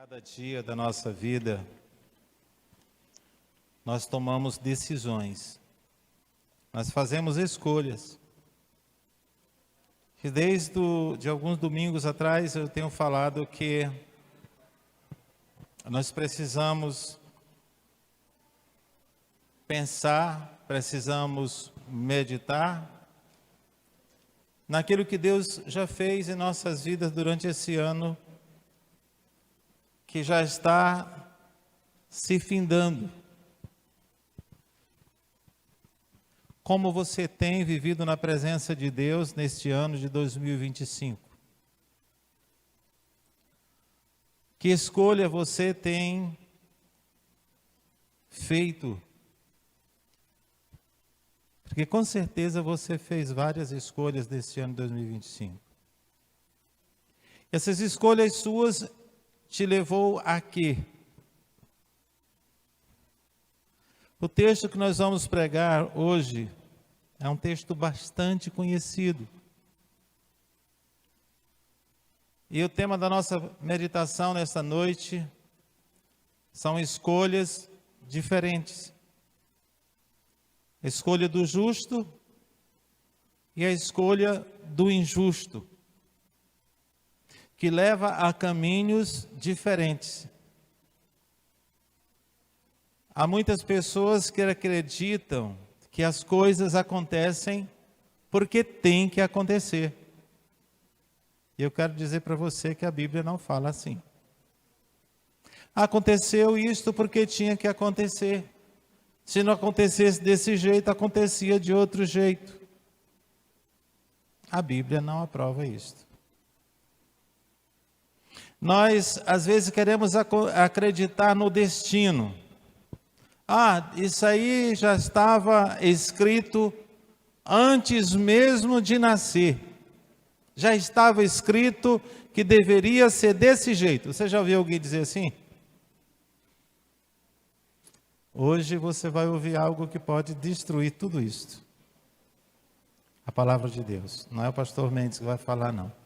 Cada dia da nossa vida, nós tomamos decisões, nós fazemos escolhas. E de alguns domingos atrás eu tenho falado que nós precisamos pensar, precisamos meditar naquilo que Deus já fez em nossas vidas durante esse ano, que já está se findando. Como você tem vivido na presença de Deus neste ano de 2025? Que escolha você tem feito? Porque com certeza você fez várias escolhas neste ano de 2025. Essas escolhas suas te levou a quê? O texto que nós vamos pregar hoje é um texto bastante conhecido. E o tema da nossa meditação nesta noite são escolhas diferentes. A escolha do justo e a escolha do injusto, que leva a caminhos diferentes. Há muitas pessoas que acreditam que as coisas acontecem porque tem que acontecer. E eu quero dizer para você que a Bíblia não fala assim. Aconteceu isto porque tinha que acontecer. Se não acontecesse desse jeito, acontecia de outro jeito. A Bíblia não aprova isto. Nós, às vezes, queremos acreditar no destino. Isso aí já estava escrito antes mesmo de nascer. Já estava escrito que deveria ser desse jeito. Você já ouviu alguém dizer assim? Hoje você vai ouvir algo que pode destruir tudo isto. A palavra de Deus. Não é o pastor Mendes que vai falar, não.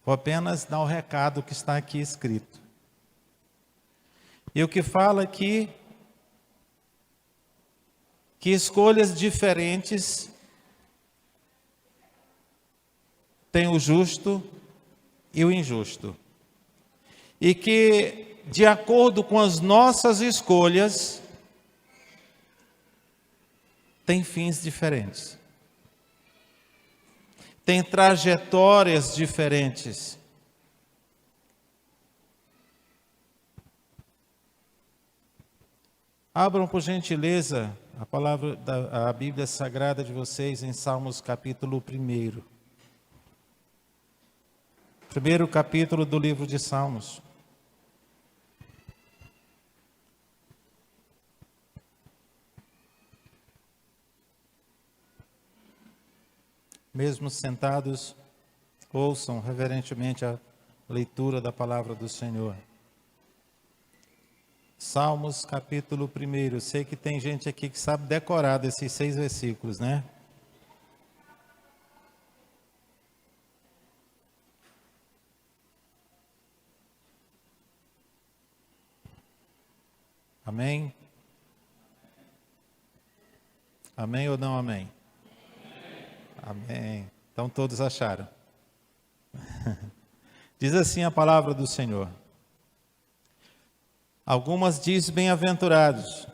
Vou apenas dar o recado que está aqui escrito. E o que fala aqui, que escolhas diferentes tem o justo e o injusto. E que, de acordo com as nossas escolhas, tem fins diferentes. Tem trajetórias diferentes. Abram, por gentileza, a Bíblia Sagrada de vocês em Salmos capítulo 1. Primeiro capítulo do livro de Salmos. Mesmo sentados, ouçam reverentemente a leitura da palavra do Senhor. Salmos capítulo 1. Sei que tem gente aqui que sabe decorar desses 6 versículos, né? Amém? Amém ou não amém? Amém. Então todos acharam. Diz assim a palavra do Senhor. Algumas diz bem-aventurados,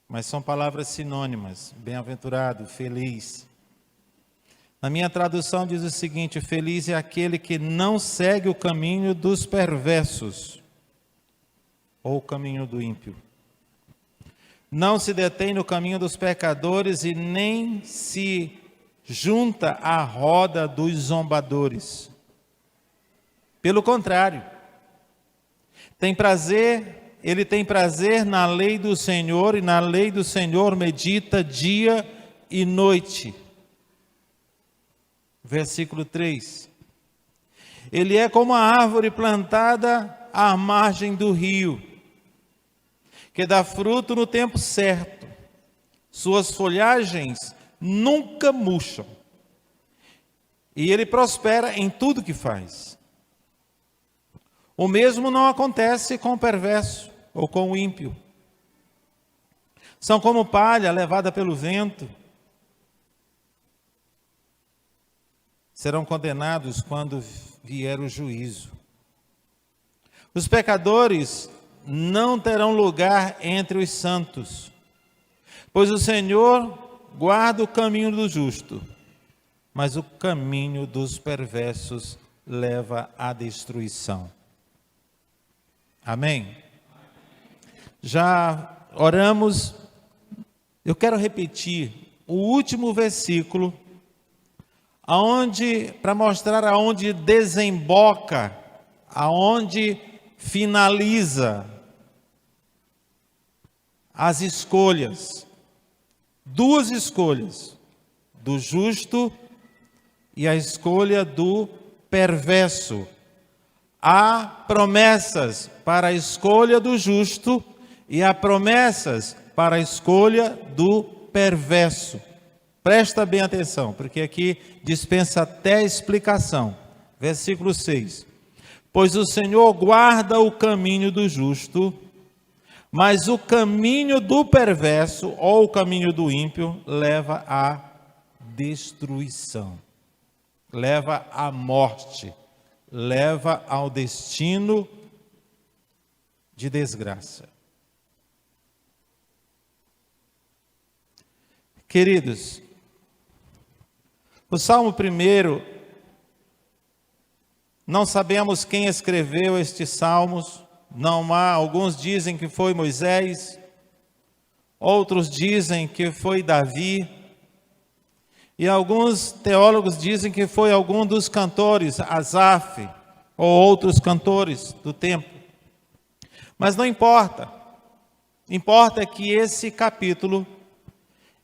mas são palavras sinônimas. Bem-aventurado, feliz. Na minha tradução diz o seguinte: feliz é aquele que não segue o caminho dos perversos, ou o caminho do ímpio. Não se detém no caminho dos pecadores e nem se junta à roda dos zombadores. Pelo contrário, ele tem prazer na lei do Senhor, e na lei do Senhor medita dia e noite. Versículo 3. Ele é como a árvore plantada à margem do rio, que dá fruto no tempo certo. Suas folhagens nunca murcham. E ele prospera em tudo que faz. O mesmo não acontece com o perverso ou com o ímpio. São como palha levada pelo vento. Serão condenados quando vier o juízo. Os pecadores não terão lugar entre os santos, pois o Senhor guarda o caminho do justo, mas o caminho dos perversos leva à destruição. Amém? Já oramos. Eu quero repetir o último versículo, para mostrar aonde desemboca, aonde finaliza as escolhas. Duas escolhas, do justo e a escolha do perverso. Há promessas para a escolha do justo e há promessas para a escolha do perverso. Presta bem atenção, porque aqui dispensa até explicação. Versículo 6. Pois o Senhor guarda o caminho do justo, mas o caminho do perverso, ou o caminho do ímpio, leva à destruição, leva à morte, leva ao destino de desgraça. Queridos, o Salmo 1, não sabemos quem escreveu estes salmos. Não há, alguns dizem que foi Moisés, outros dizem que foi Davi, e alguns teólogos dizem que foi algum dos cantores, Asaf, ou outros cantores do tempo. Mas não importa. Importa que esse capítulo,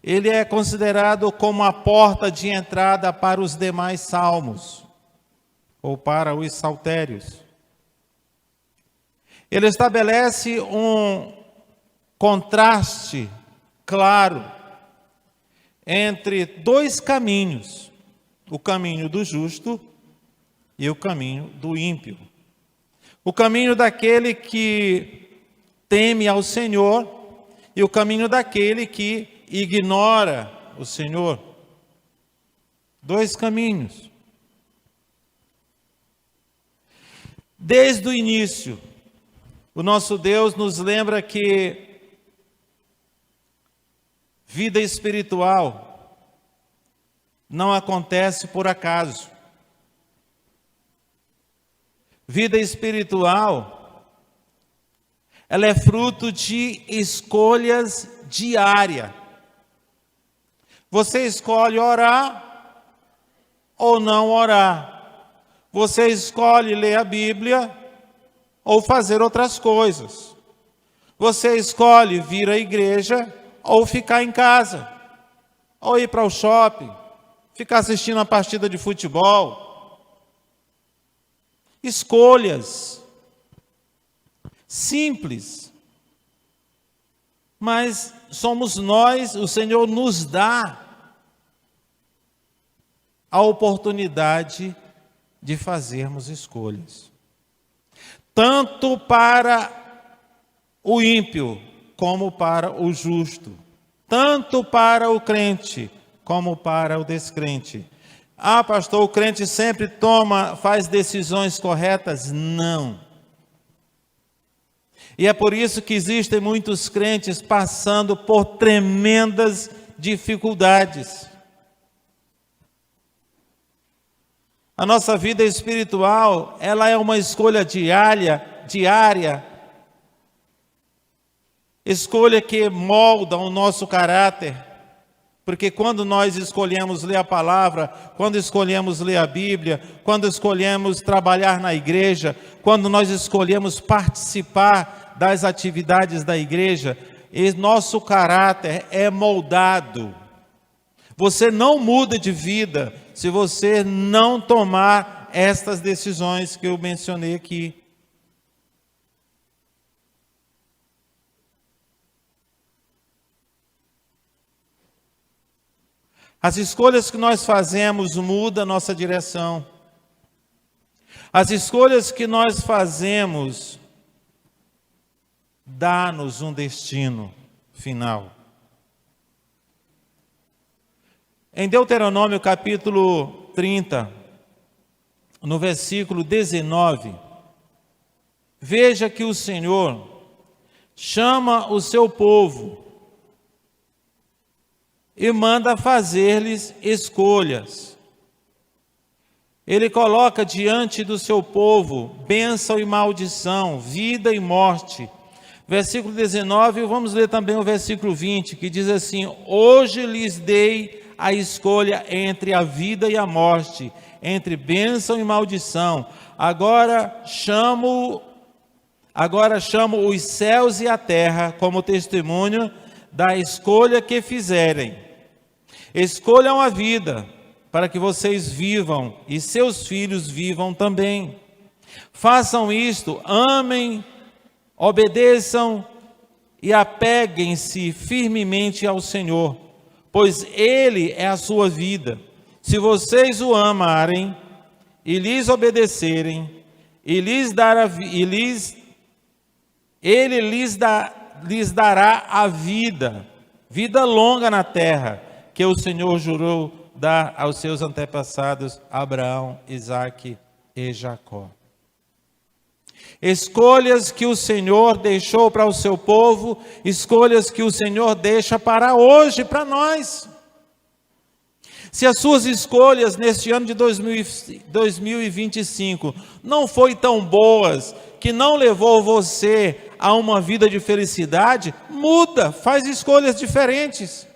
ele é considerado como a porta de entrada para os demais salmos, ou para os saltérios. Ele estabelece um contraste claro entre dois caminhos, o caminho do justo e o caminho do ímpio. O caminho daquele que teme ao Senhor e o caminho daquele que ignora o Senhor. Dois caminhos. Desde o início, o nosso Deus nos lembra que vida espiritual não acontece por acaso. Vida espiritual, ela é fruto de escolhas diárias. Você escolhe orar ou não orar. Você escolhe ler a Bíblia ou fazer outras coisas. Você escolhe vir à igreja ou ficar em casa, ou ir para o shopping, ficar assistindo uma partida de futebol. Escolhas simples, mas somos nós, o Senhor nos dá a oportunidade de fazermos escolhas. Tanto para o ímpio, como para o justo. Tanto para o crente, como para o descrente. Ah, pastor, o crente sempre faz decisões corretas? Não. E é por isso que existem muitos crentes passando por tremendas dificuldades. A nossa vida espiritual, ela é uma escolha diária, escolha que molda o nosso caráter, porque quando nós escolhemos ler a palavra, quando escolhemos ler a Bíblia, quando escolhemos trabalhar na igreja, quando nós escolhemos participar das atividades da igreja, nosso caráter é moldado. Você não muda de vida se você não tomar estas decisões que eu mencionei aqui. As escolhas que nós fazemos mudam a nossa direção. As escolhas que nós fazemos dá-nos um destino final. Em Deuteronômio capítulo 30, no versículo 19, veja que o Senhor chama o seu povo e manda fazer-lhes escolhas. Ele coloca diante do seu povo bênção e maldição, vida e morte. Versículo 19, vamos ler também o versículo 20, que diz assim: hoje lhes dei a escolha entre a vida e a morte, entre bênção e maldição. Agora chamo os céus e a terra como testemunho da escolha que fizerem. Escolham a vida, para que vocês vivam e seus filhos vivam também. Façam isto, amem, obedeçam e apeguem-se firmemente ao Senhor, pois Ele é a sua vida. Se vocês o amarem e lhes obedecerem, Ele lhes dará a vida longa na terra, que o Senhor jurou dar aos seus antepassados, Abraão, Isaque e Jacó. Escolhas que o Senhor deixou para o seu povo, escolhas que o Senhor deixa para hoje, para nós. Se as suas escolhas neste ano de 2025 não foi tão boas, que não levou você a uma vida de felicidade, muda, faz escolhas diferentes.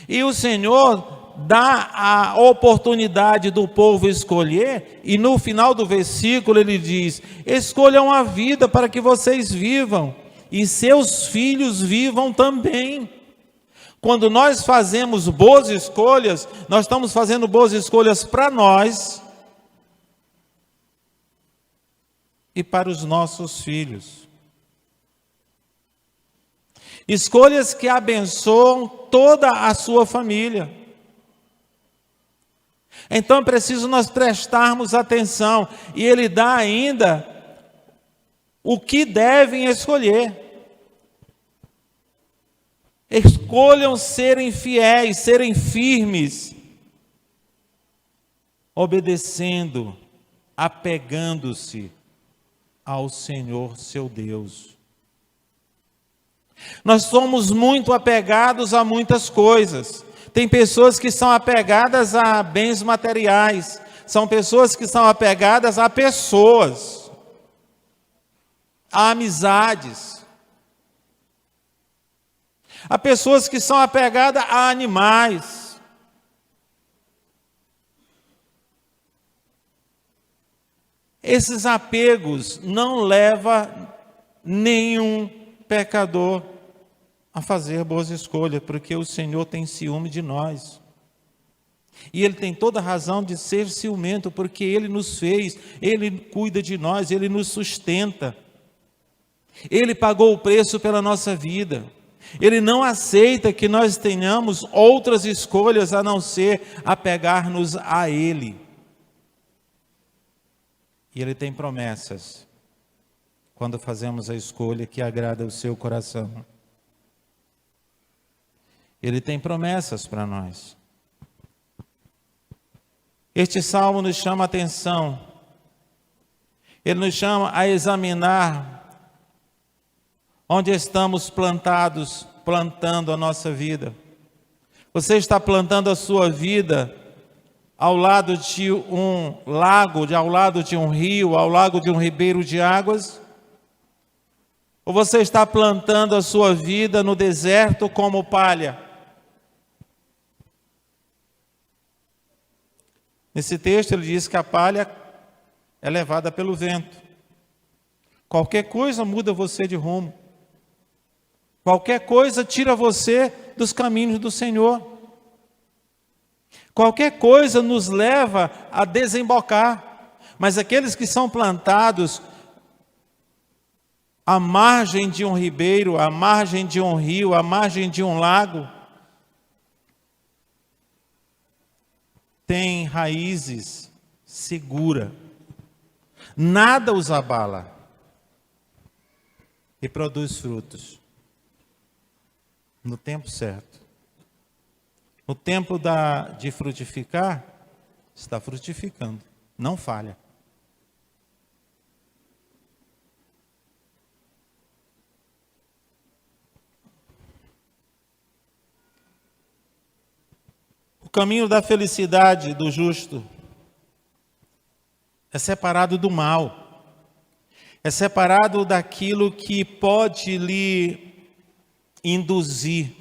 E o Senhor dá a oportunidade do povo escolher, e no final do versículo ele diz: escolham a vida para que vocês vivam, e seus filhos vivam também. Quando nós fazemos boas escolhas, nós estamos fazendo boas escolhas para nós e para os nossos filhos. Escolhas que abençoam toda a sua família. Então é preciso nós prestarmos atenção, e ele dá ainda o que devem escolher. Escolham serem fiéis, serem firmes, obedecendo, apegando-se ao Senhor seu Deus. Nós somos muito apegados a muitas coisas. Tem pessoas que são apegadas a bens materiais, são pessoas que são apegadas a pessoas, a amizades. Há pessoas que são apegadas a animais. Esses apegos não levam nenhum pecador a fazer boas escolhas, porque o Senhor tem ciúme de nós. E Ele tem toda a razão de ser ciumento, porque Ele nos fez, Ele cuida de nós, Ele nos sustenta. Ele pagou o preço pela nossa vida. Ele não aceita que nós tenhamos outras escolhas a não ser apegar-nos a Ele. E Ele tem promessas quando fazemos a escolha que agrada o seu coração. Ele tem promessas para nós. Este salmo nos chama a atenção. Ele nos chama a examinar onde estamos plantando a nossa vida. Você está plantando a sua vida ao lado de um lago, ao lado de um rio, ao lado de um ribeiro de águas? Ou você está plantando a sua vida no deserto como palha? Nesse texto ele diz que a palha é levada pelo vento. Qualquer coisa muda você de rumo. Qualquer coisa tira você dos caminhos do Senhor. Qualquer coisa nos leva a desembocar. Mas aqueles que são plantados à margem de um ribeiro, à margem de um rio, à margem de um lago, têm raízes seguras nada os abala e produz frutos no tempo certo. No tempo de frutificar, está frutificando, não falha. O caminho da felicidade do justo é separado do mal, é separado daquilo que pode lhe induzir.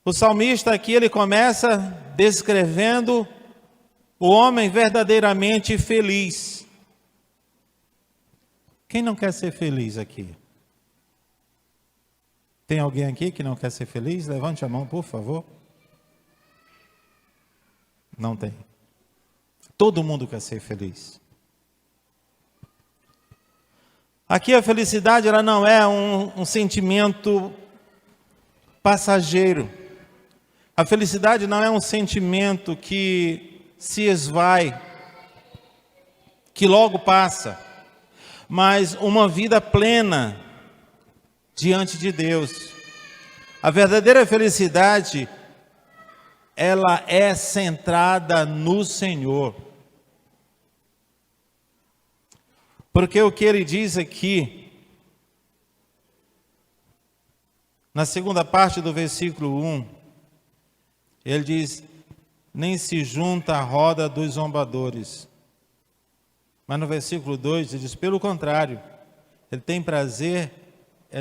O salmista aqui, ele começa descrevendo o homem verdadeiramente feliz. Quem não quer ser feliz aqui? Tem alguém aqui que não quer ser feliz? Levante a mão, por favor. Não tem. Todo mundo quer ser feliz. Aqui a felicidade, ela não é um sentimento passageiro. A felicidade não é um sentimento que se esvai, que logo passa, mas uma vida plena diante de Deus. A verdadeira felicidade, ela é centrada no Senhor. Porque o que ele diz aqui, na segunda parte do versículo 1, ele diz, nem se junta à roda dos zombadores. Mas no versículo 2 ele diz, pelo contrário, ele tem prazer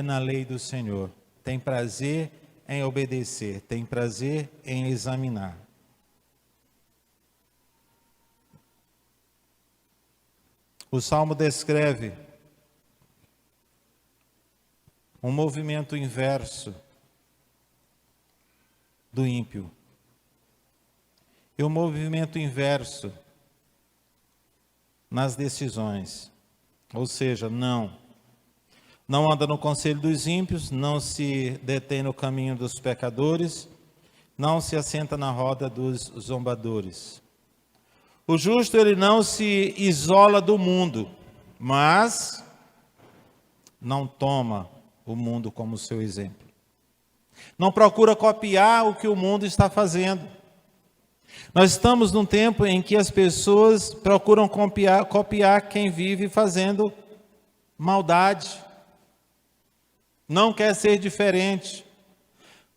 na lei do Senhor, tem prazer em obedecer, tem prazer em examinar. O Salmo descreve um movimento inverso do ímpio. E o movimento inverso nas decisões. Ou seja, não anda no conselho dos ímpios, não se detém no caminho dos pecadores, não se assenta na roda dos zombadores. O justo, ele não se isola do mundo, mas não toma o mundo como seu exemplo. Não procura copiar o que o mundo está fazendo. Nós estamos num tempo em que as pessoas procuram copiar quem vive fazendo maldade. Não quer ser diferente.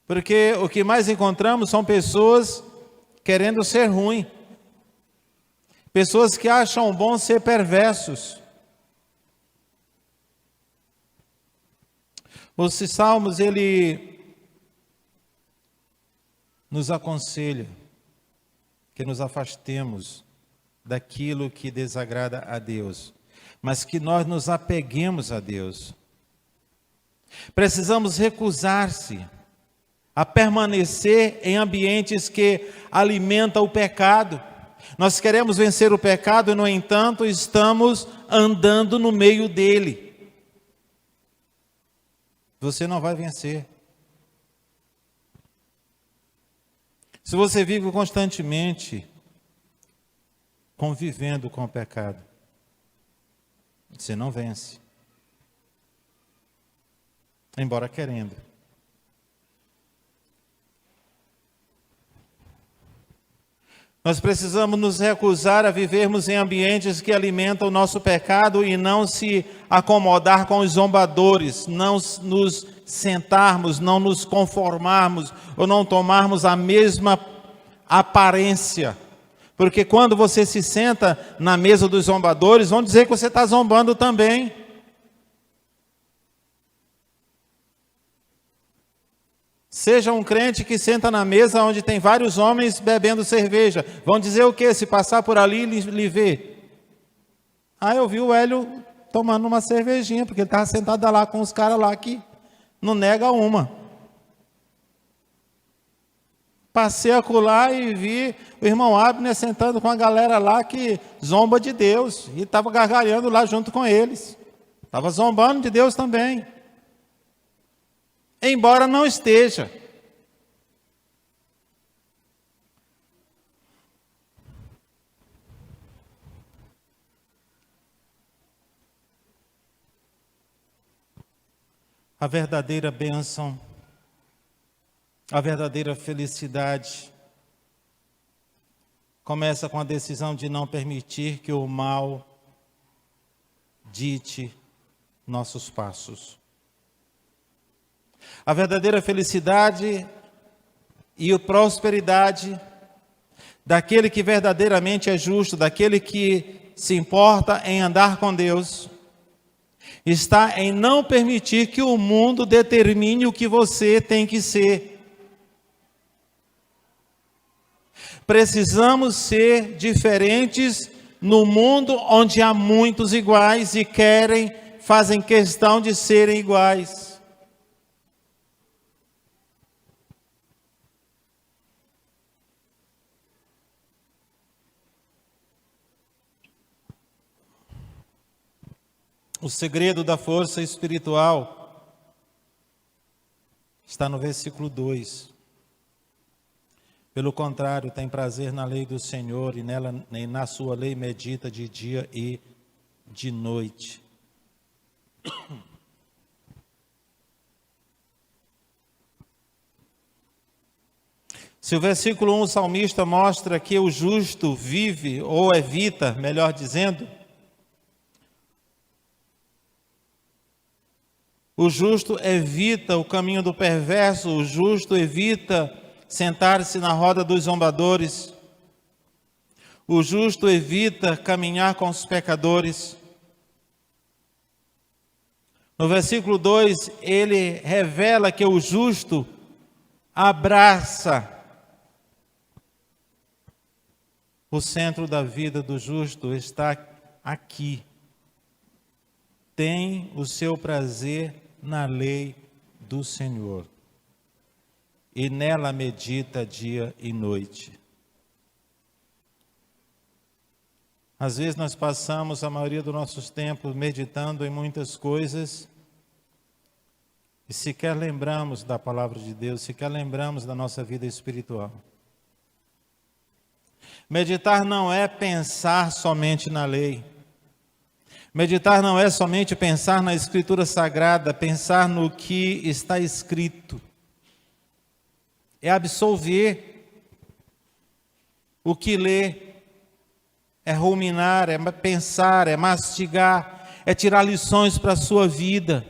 Porque o que mais encontramos são pessoas querendo ser ruim. Pessoas que acham bom ser perversos. Os Salmos, ele nos aconselha que nos afastemos daquilo que desagrada a Deus, mas que nós nos apeguemos a Deus. Precisamos recusar-se a permanecer em ambientes que alimentam o pecado. Nós queremos vencer o pecado, no entanto, estamos andando no meio dele. Você não vai vencer. Se você vive constantemente convivendo com o pecado, você não vence. Embora querendo. Nós precisamos nos recusar a vivermos em ambientes que alimentam o nosso pecado e não se acomodar com os zombadores, não nos sentarmos, não nos conformarmos ou não tomarmos a mesma aparência. Porque quando você se senta na mesa dos zombadores, vão dizer que você está zombando também. Seja um crente que senta na mesa onde tem vários homens bebendo cerveja. Vão dizer o quê? Se passar por ali, lhe vê. Eu vi o Hélio tomando uma cervejinha, porque ele estava sentado lá com os caras lá que não nega uma. Passei acolá e vi o irmão Abner sentando com a galera lá que zomba de Deus. E estava gargalhando lá junto com eles. Estava zombando de Deus também. Embora não esteja. A verdadeira bênção, a verdadeira felicidade, começa com a decisão de não permitir que o mal dite nossos passos. A verdadeira felicidade e a prosperidade daquele que verdadeiramente é justo, daquele que se importa em andar com Deus, está em não permitir que o mundo determine o que você tem que ser. Precisamos ser diferentes no mundo onde há muitos iguais e fazem questão de serem iguais. O segredo da força espiritual está no versículo 2. Pelo contrário, tem prazer na lei do Senhor e na sua lei medita de dia e de noite. Se o versículo 1, o salmista mostra que o justo vive, ou evita, melhor dizendo, o justo evita o caminho do perverso, o justo evita sentar-se na roda dos zombadores, o justo evita caminhar com os pecadores. No versículo 2, ele revela que o justo abraça o centro da vida do justo, está aqui. Tem o seu prazer na lei do Senhor, e nela medita dia e noite. Às vezes nós passamos a maioria dos nossos tempos meditando em muitas coisas, e sequer lembramos da palavra de Deus, sequer lembramos da nossa vida espiritual. Meditar não é pensar somente na lei. Meditar não é somente pensar na Escritura Sagrada, pensar no que está escrito. É absolver o que lê, é ruminar, é pensar, é mastigar, é tirar lições para a sua vida.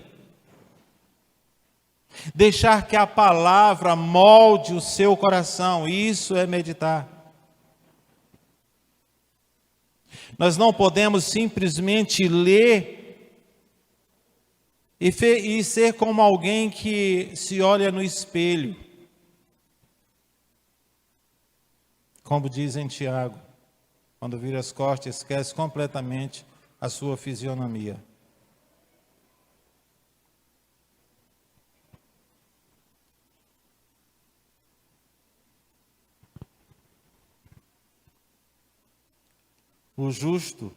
Deixar que a palavra molde o seu coração, isso é meditar. Nós não podemos simplesmente ler e ser como alguém que se olha no espelho. Como diz em Tiago, quando vira as costas, esquece completamente a sua fisionomia. O justo,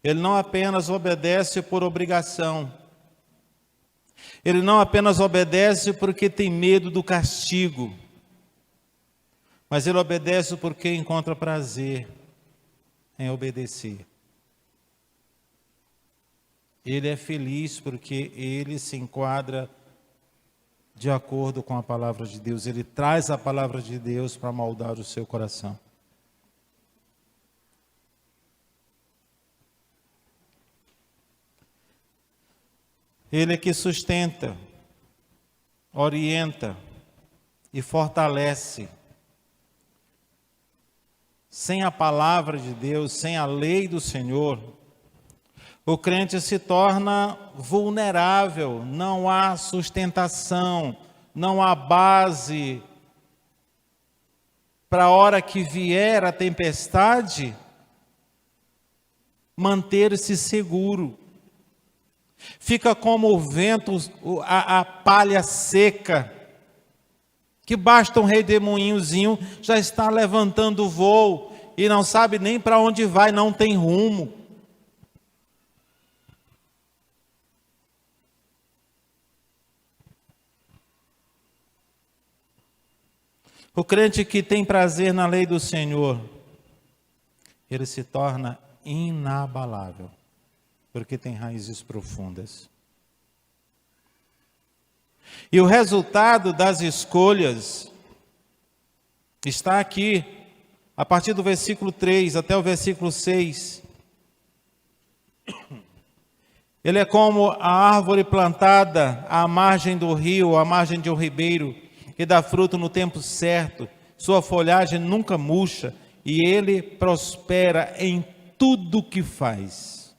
ele não apenas obedece por obrigação, ele não apenas obedece porque tem medo do castigo, mas ele obedece porque encontra prazer em obedecer. Ele é feliz porque ele se enquadra de acordo com a palavra de Deus, ele traz a palavra de Deus para moldar o seu coração. Ele é que sustenta, orienta e fortalece. Sem a palavra de Deus, sem a lei do Senhor, o crente se torna vulnerável, não há sustentação, não há base para a hora que vier a tempestade, manter-se seguro. Fica como o vento, a palha seca, que basta um redemoinhozinho, já está levantando o voo e não sabe nem para onde vai, não tem rumo. O crente que tem prazer na lei do Senhor, ele se torna inabalável, porque tem raízes profundas. E o resultado das escolhas está aqui, a partir do versículo 3 até o versículo 6. Ele é como a árvore plantada à margem do rio, à margem de um ribeiro, que dá fruto no tempo certo, sua folhagem nunca murcha, e ele prospera em tudo que faz.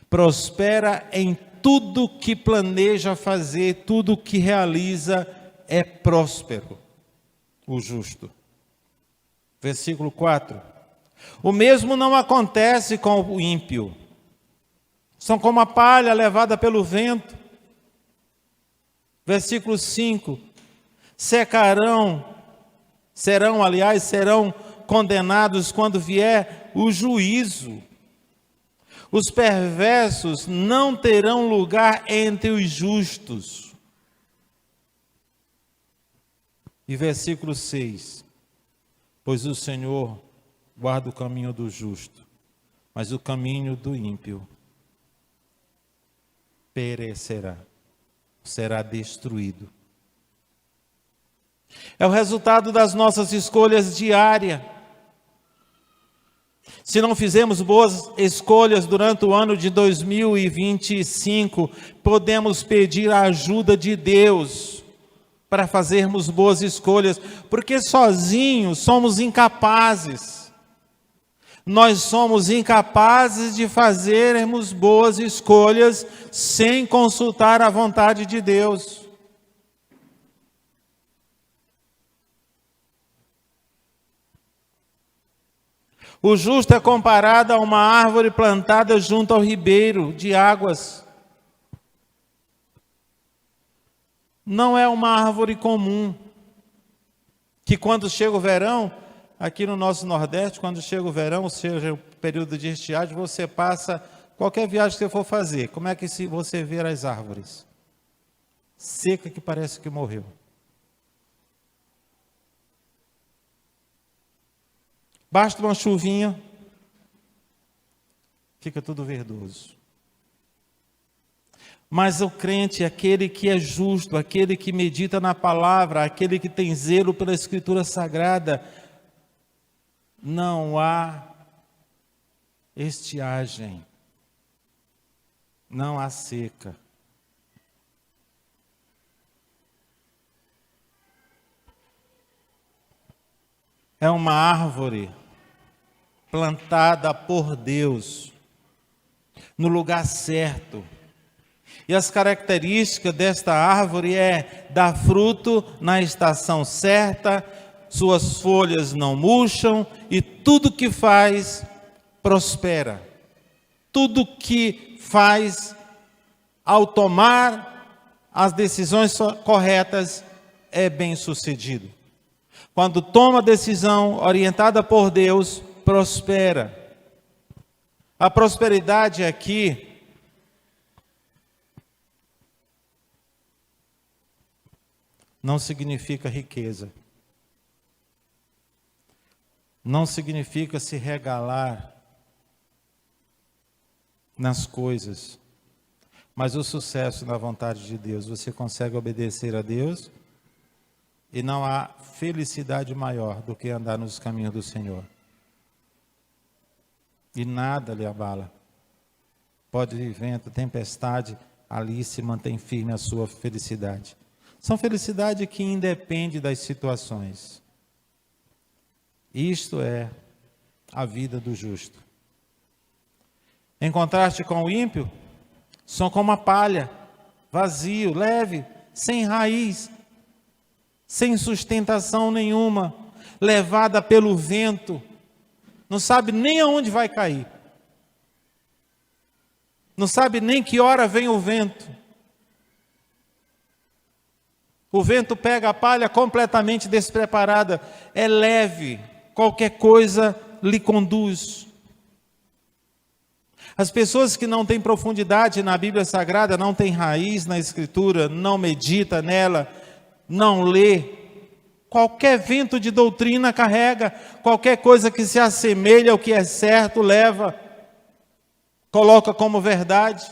Prospera em tudo que planeja fazer, tudo que realiza é próspero, o justo. Versículo 4. O mesmo não acontece com o ímpio. São como a palha levada pelo vento. Versículo 5. Serão condenados quando vier o juízo. Os perversos não terão lugar entre os justos. E versículo 6. Pois o Senhor guarda o caminho do justo, mas o caminho do ímpio perecerá, será destruído. É o resultado das nossas escolhas diárias. Se não fizermos boas escolhas durante o ano de 2025, podemos pedir a ajuda de Deus para fazermos boas escolhas, porque sozinhos somos incapazes. Nós somos incapazes de fazermos boas escolhas sem consultar a vontade de Deus. O justo é comparado a uma árvore plantada junto ao ribeiro de águas. Não é uma árvore comum, que quando chega o verão, aqui no nosso Nordeste, quando chega o verão, ou seja, o período de estiagem, você passa, qualquer viagem que você for fazer, como é que você vê as árvores? Seca que parece que morreu. Basta uma chuvinha, fica tudo verdoso. Mas o crente, aquele que é justo, aquele que medita na palavra, aquele que tem zelo pela Escritura Sagrada, não há estiagem, não há seca. É uma árvore plantada por Deus, no lugar certo. E as características desta árvore é dar fruto na estação certa, suas folhas não murcham e tudo que faz prospera. Tudo que faz ao tomar as decisões corretas é bem-sucedido. Quando toma decisão orientada por Deus, prospera. A prosperidade aqui não significa riqueza. Não significa se regalar nas coisas. Mas o sucesso na vontade de Deus, você consegue obedecer a Deus e não há felicidade maior do que andar nos caminhos do Senhor. E nada lhe abala. Pode vir vento, tempestade, ali se mantém firme a sua felicidade. São felicidade que independe das situações. Isto é a vida do justo. Em contraste com o ímpio, são como a palha, vazio, leve, sem raiz, sem sustentação nenhuma, levada pelo vento, não sabe nem aonde vai cair, não sabe nem que hora vem o vento. O vento pega a palha completamente despreparada, é leve, qualquer coisa lhe conduz. As pessoas que não têm profundidade na Bíblia Sagrada, não têm raiz na Escritura, não medita nela, não lê, qualquer vento de doutrina carrega, qualquer coisa que se assemelha ao que é certo leva, coloca como verdade.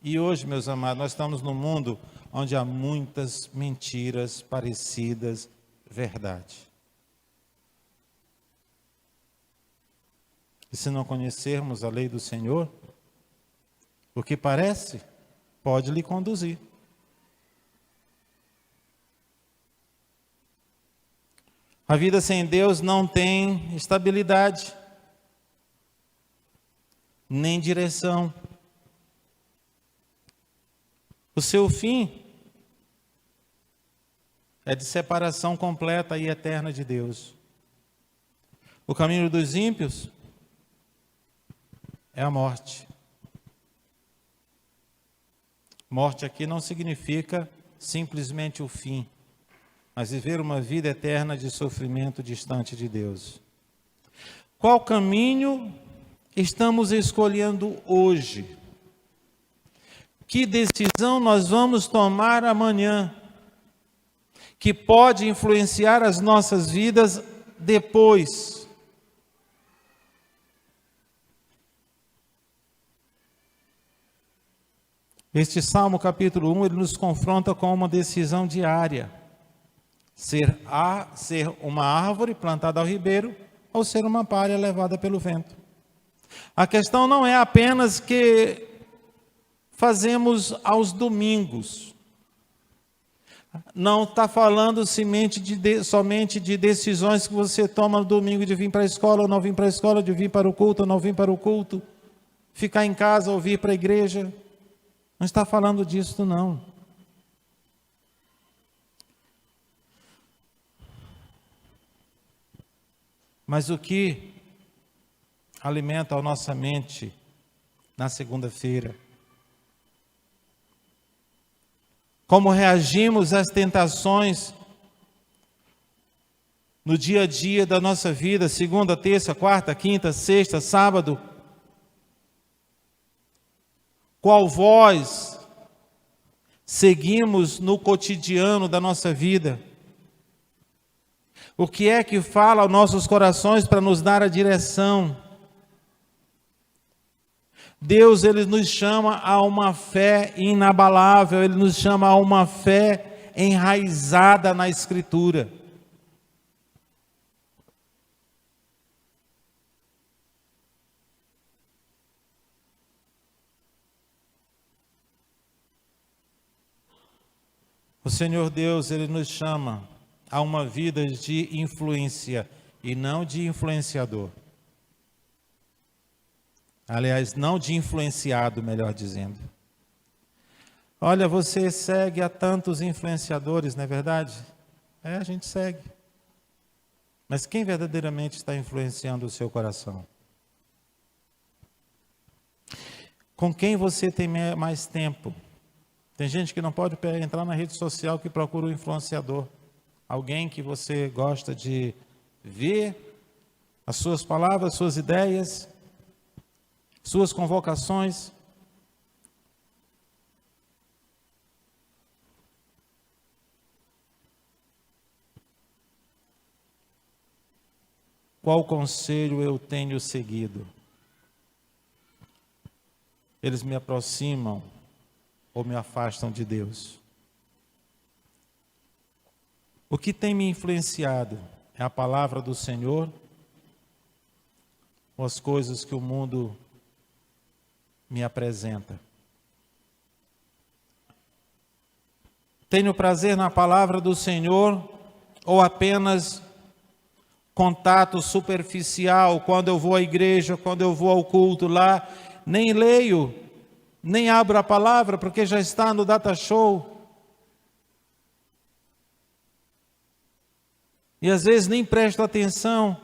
E hoje, meus amados, nós estamos num mundo onde há muitas mentiras parecidas verdade. E se não conhecermos a lei do Senhor, o que parece pode lhe conduzir. A vida sem Deus não tem estabilidade, nem direção. O seu fim é de separação completa e eterna de Deus. O caminho dos ímpios é a morte. Morte aqui não significa simplesmente o fim, mas viver uma vida eterna de sofrimento distante de Deus. Qual caminho estamos escolhendo hoje? Que decisão nós vamos tomar amanhã, que pode influenciar as nossas vidas depois? Este Salmo capítulo 1, ele nos confronta com uma decisão diária. Ser uma árvore plantada ao ribeiro ou ser uma palha levada pelo vento. A questão não é apenas que fazemos aos domingos. Não está falando somente de decisões que você toma no domingo de vir para a escola ou não vir para a escola, de vir para o culto ou não vir para o culto, ficar em casa ou vir para a igreja. Não está falando disso, não. Mas o que alimenta a nossa mente na segunda-feira? Como reagimos às tentações no dia a dia da nossa vida, segunda, terça, quarta, quinta, sexta, sábado? Qual voz seguimos no cotidiano da nossa vida? O que é que fala aos nossos corações para nos dar a direção? Deus, Ele nos chama a uma fé inabalável, Ele nos chama a uma fé enraizada na Escritura. O Senhor Deus, Ele nos chama a uma vida de influência e não de influenciador. Aliás, não de influenciado, melhor dizendo. Olha, você segue a tantos influenciadores, não é verdade? A gente segue. Mas quem verdadeiramente está influenciando o seu coração? Com quem você tem mais tempo? Tem gente que não pode entrar na rede social que procura um influenciador. Alguém que você gosta de ver as suas palavras, suas ideias, suas convocações. Qual conselho eu tenho seguido? Eles me aproximam ou me afastam de Deus? O que tem me influenciado é a palavra do Senhor ou as coisas que o mundo me apresenta? Tenho prazer na palavra do Senhor ou apenas contato superficial quando eu vou à igreja, quando eu vou ao culto lá, nem leio, nem abro a palavra porque já está no data show. E às vezes nem presto atenção.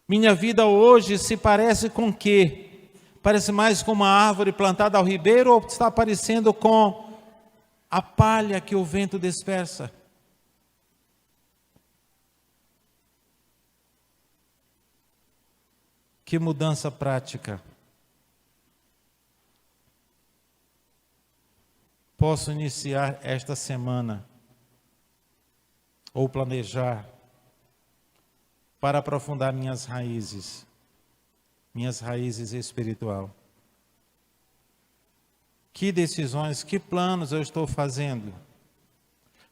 Minha vida hoje se parece com o quê? Parece mais com uma árvore plantada ao ribeiro ou está parecendo com a palha que o vento dispersa? Que mudança prática posso iniciar esta semana ou planejar para aprofundar minhas raízes espiritual? Que decisões, que planos eu estou fazendo?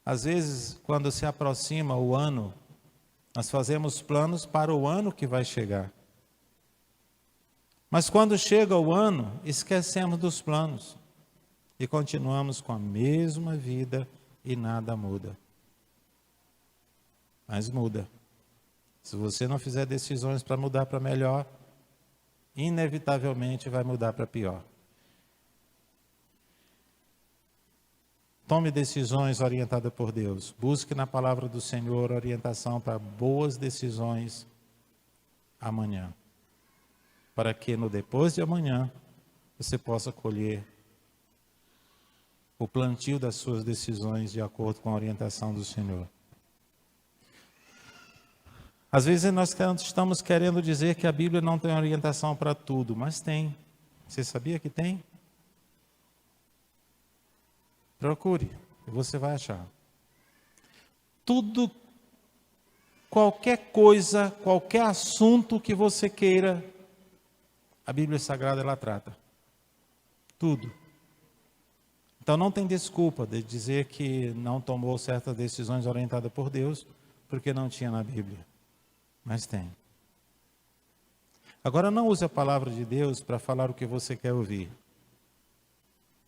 Às vezes, quando se aproxima o ano, nós fazemos planos para o ano que vai chegar. Mas quando chega o ano, esquecemos dos planos e continuamos com a mesma vida e nada muda. Mas muda. Se você não fizer decisões para mudar para melhor, inevitavelmente vai mudar para pior. Tome decisões orientadas por Deus. Busque na palavra do Senhor orientação para boas decisões amanhã. Para que no depois de amanhã você possa colher o plantio das suas decisões de acordo com a orientação do Senhor. Às vezes nós estamos querendo dizer que a Bíblia não tem orientação para tudo, mas tem. Você sabia que tem? Procure, e você vai achar. Tudo, qualquer coisa, qualquer assunto que você queira, a Bíblia Sagrada ela trata. Tudo. Então não tem desculpa de dizer que não tomou certas decisões orientadas por Deus, porque não tinha na Bíblia. Mas tem. Agora não use a palavra de Deus para falar o que você quer ouvir.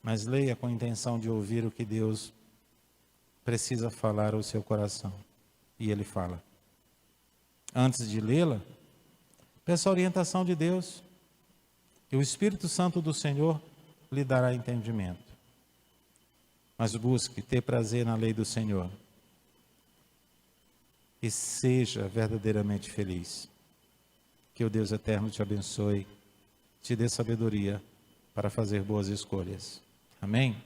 Mas leia com a intenção de ouvir o que Deus precisa falar ao seu coração. E Ele fala. Antes de lê-la, peça a orientação de Deus. E o Espírito Santo do Senhor lhe dará entendimento. Mas busque ter prazer na lei do Senhor. E seja verdadeiramente feliz. Que o Deus eterno te abençoe, te dê sabedoria para fazer boas escolhas. Amém?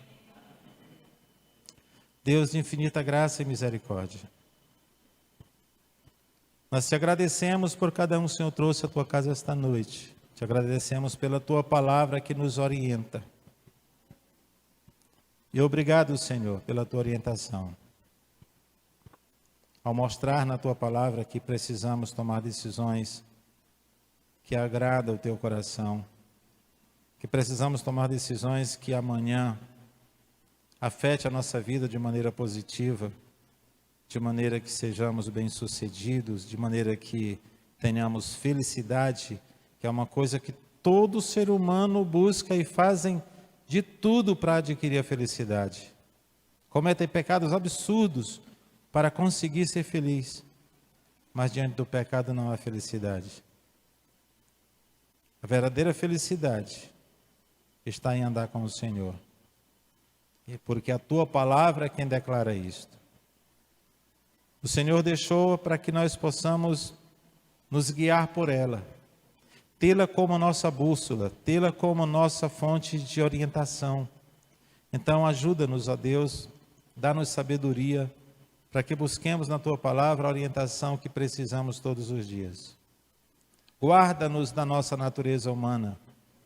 Deus de infinita graça e misericórdia, nós te agradecemos por cada um que o Senhor trouxe à tua casa esta noite. Te agradecemos pela tua palavra que nos orienta. E obrigado, Senhor, pela tua orientação. Ao mostrar na tua palavra que precisamos tomar decisões que agradam o teu coração, que precisamos tomar decisões que amanhã afete a nossa vida de maneira positiva, de maneira que sejamos bem-sucedidos, de maneira que tenhamos felicidade, que é uma coisa que todo ser humano busca e fazem de tudo para adquirir a felicidade. Cometem pecados absurdos para conseguir ser feliz, mas diante do pecado não há felicidade. A verdadeira felicidade está em andar com o Senhor. E porque a tua palavra é quem declara isto. O Senhor deixou para que nós possamos nos guiar por ela, tê-la como nossa bússola, tê-la como nossa fonte de orientação. Então ajuda-nos, ó Deus, dá-nos sabedoria para que busquemos na tua palavra a orientação que precisamos todos os dias. Guarda-nos da nossa natureza humana,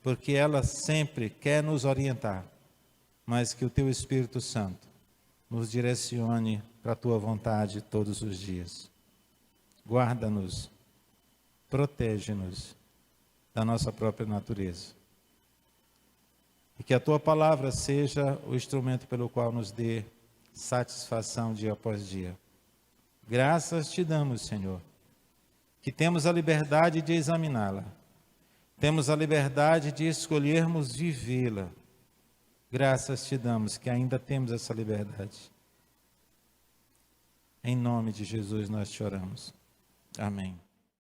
porque ela sempre quer nos orientar, mas que o teu Espírito Santo nos direcione para a tua vontade todos os dias. Guarda-nos, protege-nos da nossa própria natureza. E que a tua palavra seja o instrumento pelo qual nos dê satisfação dia após dia. Graças te damos, Senhor, que temos a liberdade de examiná-la. Temos a liberdade de escolhermos vivê-la. Graças te damos que ainda temos essa liberdade. Em nome de Jesus nós te oramos. Amém.